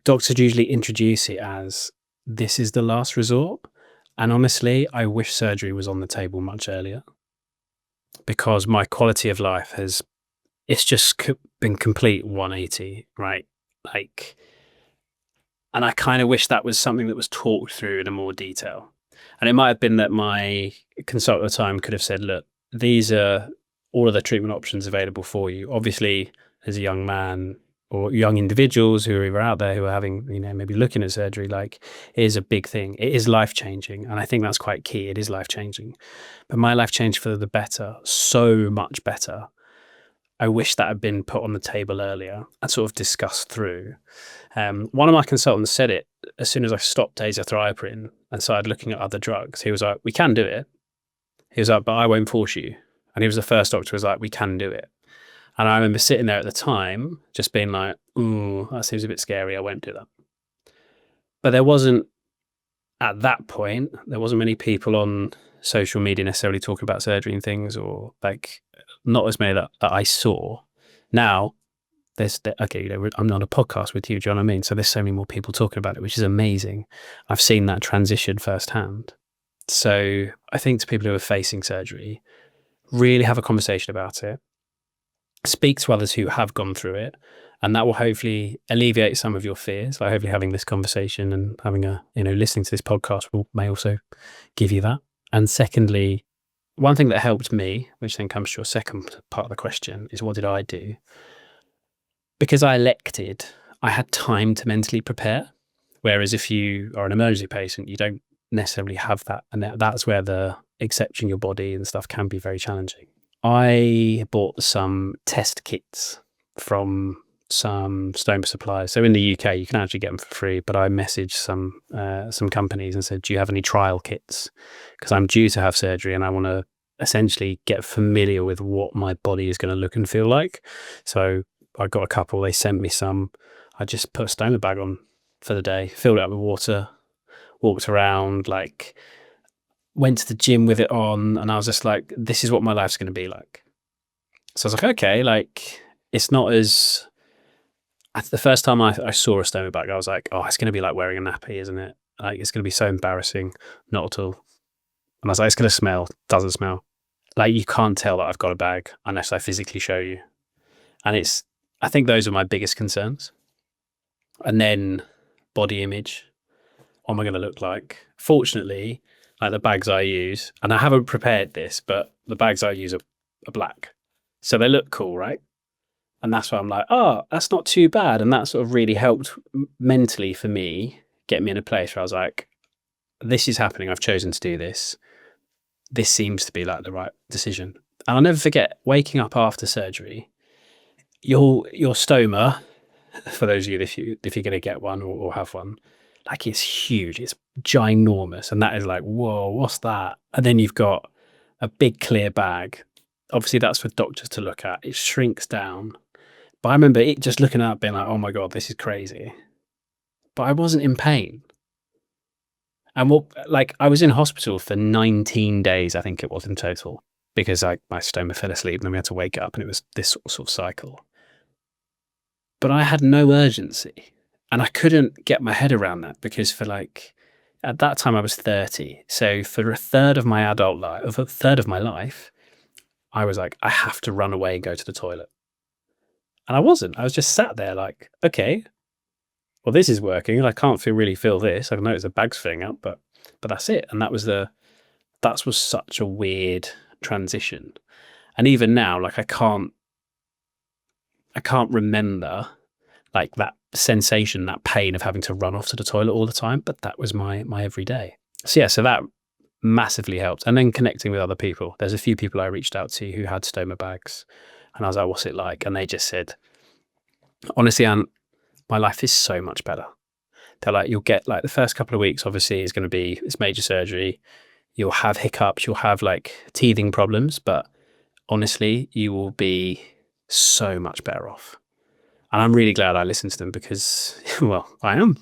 doctors usually introduce it as this is the last resort. And honestly, I wish surgery was on the table much earlier, because my quality of life it's just been complete 180, right? Like, and I kind of wish that was something that was talked through in a more detail. And it might have been that my consultant at the time could have said, look, these are all of the treatment options available for you. Obviously, as a young man or young individuals who are either out there who are having, maybe looking at surgery, like, it is a big thing. It is life-changing. And I think that's quite key. It is life-changing. But my life changed for the better, so much better. I wish that had been put on the table earlier and sort of discussed through. One of my consultants said it as soon as I stopped azathioprine and started looking at other drugs. He was like, we can do it. He was like, but I won't force you. And he was the first doctor who was like, we can do it. And I remember sitting there at the time just being like, ooh, that seems a bit scary. I won't do that. But there wasn't, at that point, there wasn't many people on social media necessarily talking about surgery and things, or like not as many that I saw. Now, I'm on a podcast with you, do you know what I mean? So there's so many more people talking about it, which is amazing. I've seen that transition firsthand. So I think to people who are facing surgery, really have a conversation about it. Speak to others who have gone through it, and that will hopefully alleviate some of your fears. Like, hopefully having this conversation and having listening to this podcast may also give you that. And secondly, one thing that helped me, which then comes to your second part of the question, is what did I do? Because I elected, I had time to mentally prepare. Whereas if you are an emergency patient, you don't necessarily have that. And that's where the accepting your body and stuff can be very challenging. I bought some test kits from some stoma suppliers. So in the UK, you can actually get them for free, but I messaged some companies and said, do you have any trial kits? Because I'm due to have surgery and I want to essentially get familiar with what my body is going to look and feel like. So I got a couple, they sent me some. I just put a stoma bag on for the day, filled it up with water, walked around, went to the gym with it on, and I was just like, this is what my life's going to be like. So I was like, okay, it's not as... The first time I saw a stoma bag, I was like, oh, it's going to be like wearing a nappy, isn't it? Like, it's going to be so embarrassing. Not at all. And I was like, it's going to smell. Doesn't smell. Like, you can't tell that I've got a bag unless I physically show you. And I think those are my biggest concerns. And then body image. What am I going to look like? Fortunately, like, the bags I use, and I haven't prepared this, but the bags I use are black. So they look cool, right? And that's why I'm like, oh, that's not too bad. And that sort of really helped mentally for me, get me in a place where I was like, this is happening. I've chosen to do this. This seems to be like the right decision. And I'll never forget waking up after surgery. Your stoma, for those of you, if you're going to get one or have one, like, it's huge. It's ginormous. And that is like, whoa, what's that? And then you've got a big clear bag. Obviously, that's for doctors to look at. It shrinks down. But I remember it just looking at it being like, oh my God, this is crazy. But I wasn't in pain. And I was in hospital for 19 days, I think it was in total, because my stoma fell asleep and then we had to wake up, and it was this sort of cycle. But I had no urgency, and I couldn't get my head around that, because at that time I was 30. So for a third of my life, I was like, I have to run away and go to the toilet. And I wasn't. I was just sat there like, okay, well, this is working, and I can't really feel this. I notice the bag's filling up, but that's it. And that was such a weird transition. And even now, I can't remember that sensation, that pain of having to run off to the toilet all the time. But that was my everyday. So yeah, so that massively helped. And then connecting with other people. There's a few people I reached out to who had stoma bags, and I was like, what's it like? And they just said, honestly, Ant, my life is so much better. They're like, you'll get the first couple of weeks, obviously, is going to be, it's major surgery. You'll have hiccups, you'll have teething problems, but honestly, you will be so much better off. And I'm really glad I listened to them, because, well, I am.